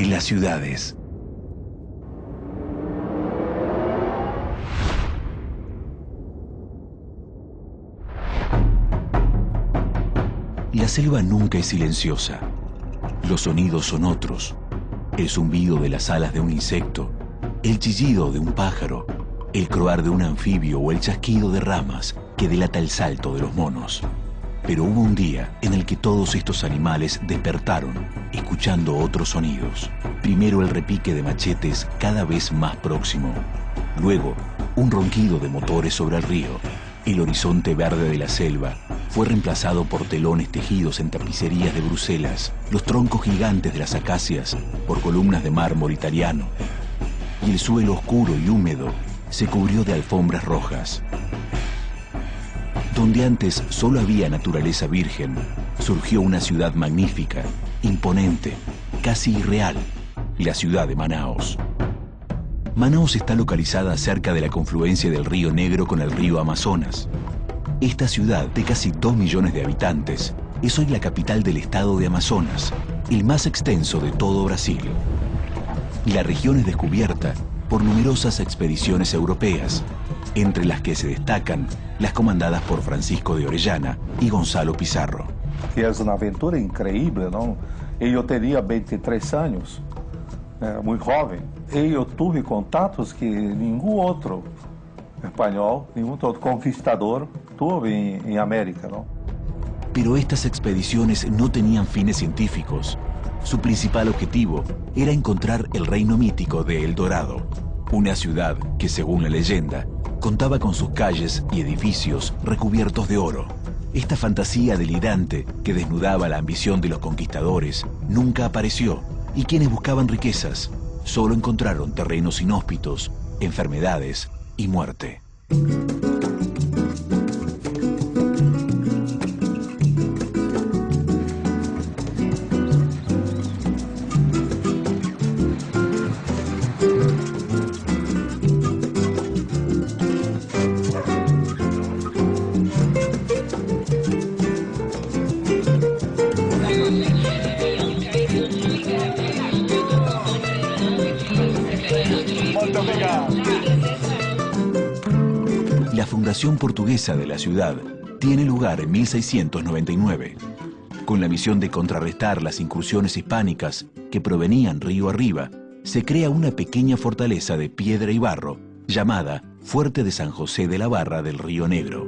las ciudades. La selva nunca es silenciosa. Los sonidos son otros. El zumbido de las alas de un insecto, el chillido de un pájaro, el croar de un anfibio o el chasquido de ramas que delata el salto de los monos. Pero hubo un día en el que todos estos animales despertaron, escuchando otros sonidos. Primero el repique de machetes cada vez más próximo. Luego, un ronquido de motores sobre el río. El horizonte verde de la selva fue reemplazado por telones tejidos en tapicerías de Bruselas, los troncos gigantes de las acacias por columnas de mármol italiano. Y el suelo oscuro y húmedo se cubrió de alfombras rojas. Donde antes solo había naturaleza virgen, surgió una ciudad magnífica, imponente, casi irreal, la ciudad de Manaos. Manaos está localizada cerca de la confluencia del río Negro con el río Amazonas. Esta ciudad, de casi 2 millones de habitantes, es hoy la capital del estado de Amazonas, el más extenso de todo Brasil. La región es descubierta por numerosas expediciones europeas, entre las que se destacan las comandadas por Francisco de Orellana y Gonzalo Pizarro. Es una aventura increíble, ¿no? Yo tenía 23 años, muy joven, y yo tuve contactos que ningún otro español, ningún otro conquistador tuvo en América, ¿no? Pero estas expediciones no tenían fines científicos. Su principal objetivo era encontrar el reino mítico de El Dorado, una ciudad que, según la leyenda, contaba con sus calles y edificios recubiertos de oro. Esta fantasía delirante que desnudaba la ambición de los conquistadores nunca apareció, y quienes buscaban riquezas solo encontraron terrenos inhóspitos, enfermedades y muerte. La fundación portuguesa de la ciudad tiene lugar en 1699, con la misión de contrarrestar las incursiones hispánicas que provenían río arriba. Se crea una pequeña fortaleza de piedra y barro llamada Fuerte de San José de la Barra del Río Negro.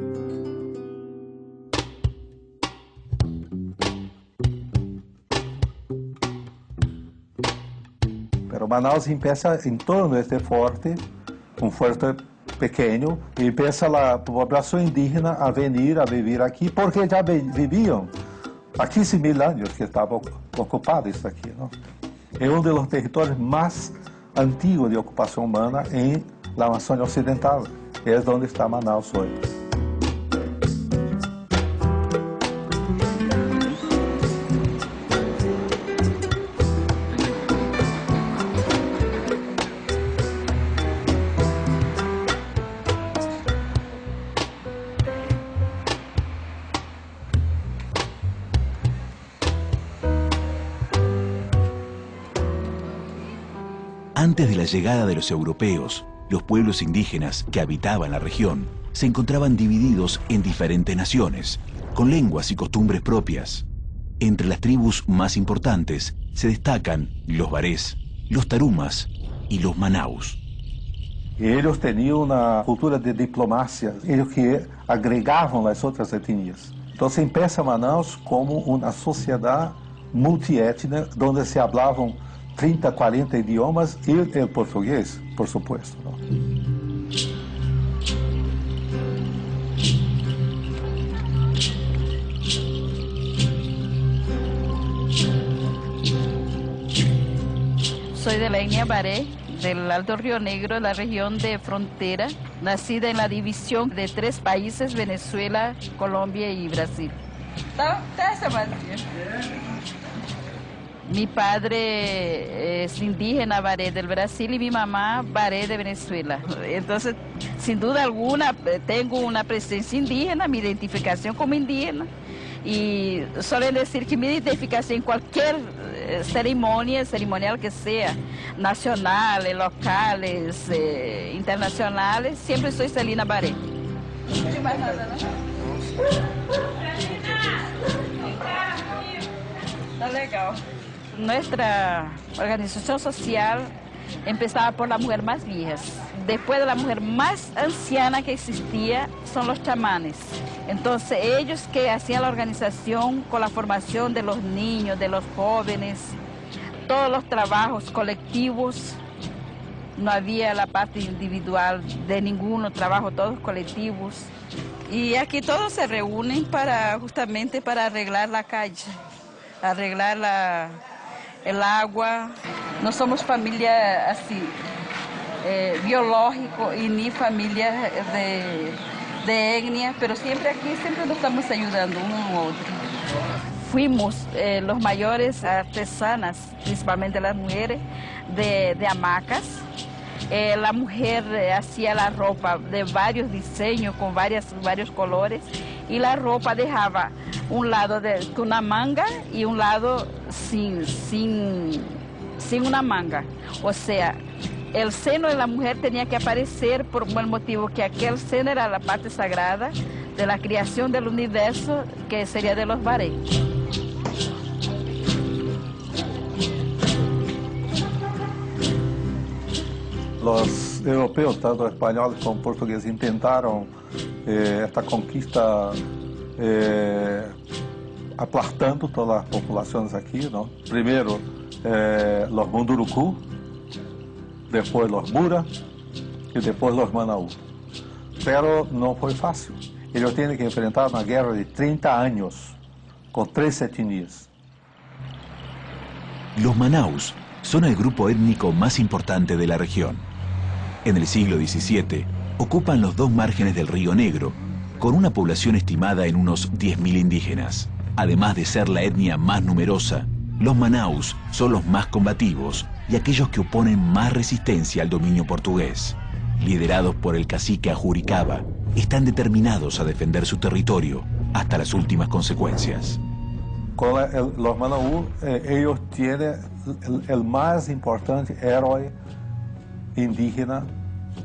Pero Manaus empieza en torno a este fuerte, un fuerte pequeño, y empieza la población indígena a venir a vivir aquí, porque ya vivían há 15.000 años que estaba ocupado esto aquí, ¿no? Es uno de los territorios más antiguos de ocupación humana en la Amazônia Occidental, es donde está Manaus hoy. Antes de la llegada de los europeos, los pueblos indígenas que habitaban la región se encontraban divididos en diferentes naciones, con lenguas y costumbres propias. Entre las tribus más importantes se destacan los barés, los tarumas y los manaus. Ellos tenían una cultura de diplomacia, ellos que agregaban las otras etnias. Entonces empieza Manaus como una sociedad multiétnica, donde se hablaban 30, 40 idiomas y el portugués, por supuesto, ¿no? Soy de la etnia Baré, del Alto Río Negro, la región de frontera, nacida en la división de 3 países, Venezuela, Colombia y Brasil. Mi padre es indígena Baré del Brasil y mi mamá Baré de Venezuela. Entonces, sin duda alguna, tengo una presencia indígena, mi identificación como indígena. Y suelen decir que mi identificación en cualquier cerimonial que sea, nacionales, locales, internacionales, siempre soy Celina Baré. No hay más nada, ¿no? Está legal. Nuestra organización social empezaba por la mujer más vieja. Después de la mujer más anciana que existía son los chamanes. Entonces ellos que hacían la organización con la formación de los niños, de los jóvenes, todos los trabajos colectivos, no había la parte individual de ninguno, trabajo todos colectivos. Y aquí todos se reúnen justamente para arreglar la calle, arreglar el agua. No somos familia así, biológico y ni familia de etnia, pero siempre aquí, siempre nos estamos ayudando uno a otro. Fuimos los mayores artesanas, principalmente las mujeres, de hamacas. La mujer hacía la ropa de varios diseños, con varios colores, y la ropa dejaba un lado con una manga y un lado sin una manga. O sea, el seno de la mujer tenía que aparecer por el motivo que aquel seno era la parte sagrada de la creación del universo, que sería de los Baré. Los europeos, tanto españoles como portugueses, intentaron esta conquista aplastando todas las poblaciones aquí, ¿no? Primero los Munduruku, después los Mura y después los Manaú. Pero no fue fácil. Ellos tienen que enfrentar una guerra de 30 años con 3 etnias. Los Manaus son el grupo étnico más importante de la región. En el siglo XVII ocupan los 2 márgenes del Río Negro, con una población estimada en unos 10.000 indígenas. Además de ser la etnia más numerosa, los Manaus son los más combativos y aquellos que oponen más resistencia al dominio portugués. Liderados por el cacique Ajuricaba, están determinados a defender su territorio hasta las últimas consecuencias. Con los Manaú, ellos tienen el más importante héroe indígena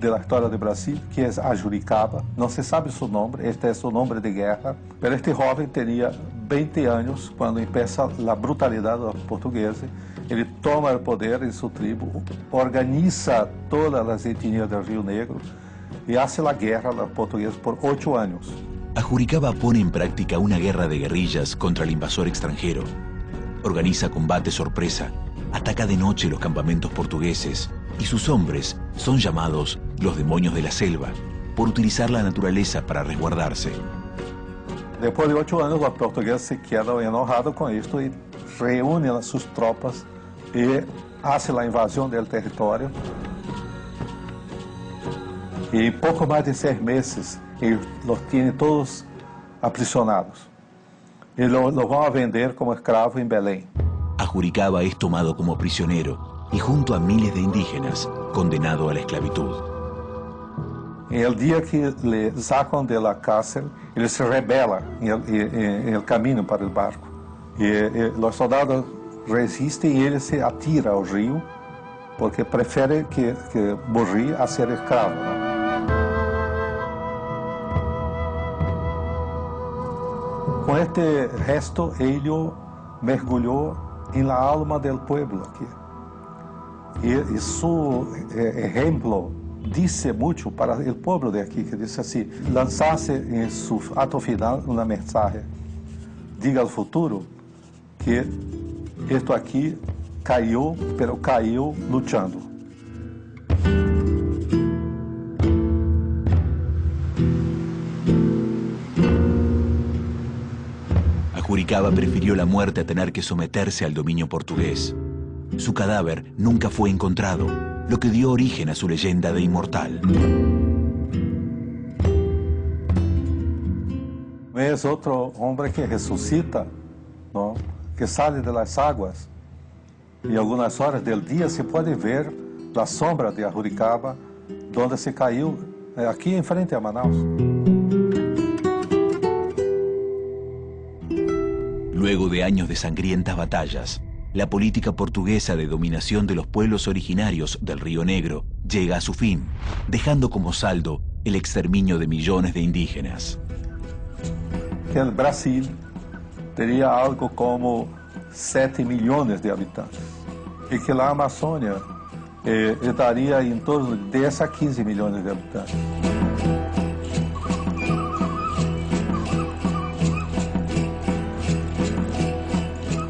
de la historia de Brasil, que es Ajuricaba. No se sabe su nombre, este es su nombre de guerra, pero este joven tenía 20 años cuando empieza la brutalidad de los portugueses. Ele toma el poder en su tribu, organiza todas las etnias del Río Negro y hace la guerra a los portugueses por 8 años. Ajuricaba pone en práctica una guerra de guerrillas contra el invasor extranjero. Organiza combate sorpresa, ataca de noche los campamentos portugueses y sus hombres son llamados los demonios de la selva por utilizar la naturaleza para resguardarse. Después de 8 años, los portugueses se quedan enojados con esto y reúnen a sus tropas y hacen la invasión del territorio. Y en poco más de 6 meses, ellos los tienen todos aprisionados. Y los van a vender como esclavos en Belén. Ajuricaba es tomado como prisionero y junto a miles de indígenas, condenado a la esclavitud. En el día que le sacan de la cárcel, él se rebela en el camino para el barco. Y los soldados resisten y él se atira al río porque prefiere que morir a ser esclavo, ¿no? Con este gesto, ellos mergulhou en la alma del pueblo aquí. Y su ejemplo dice mucho para el pueblo de aquí, que dice así: lanzarse en su acto final una mensaje. Diga al futuro que esto aquí cayó, pero cayó luchando. Ajuricaba prefirió la muerte a tener que someterse al dominio portugués. Su cadáver nunca fue encontrado, lo que dio origen a su leyenda de inmortal. Es otro hombre que resucita, ¿no? Que sale de las aguas. Y algunas horas del día se puede ver la sombra de Ajuricaba, donde se cayó, aquí en frente a Manaus. Luego de años de sangrientas batallas, la política portuguesa de dominación de los pueblos originarios del Río Negro llega a su fin, dejando como saldo el exterminio de millones de indígenas. El Brasil tenía algo como 7 millones de habitantes y que la Amazonia estaría en torno de 10 a 15 millones de habitantes.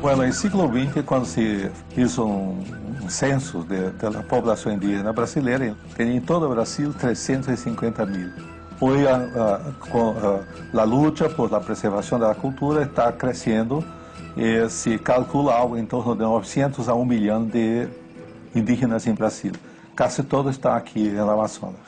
Bueno, en el siglo XX, cuando se hizo un censo de la población indígena brasileña, tenía en todo Brasil 350.000. Hoy la lucha por la preservación de la cultura está creciendo. Se calcula algo en torno de 900 a 1 millón de indígenas en Brasil. Casi todo está aquí en el Amazonas.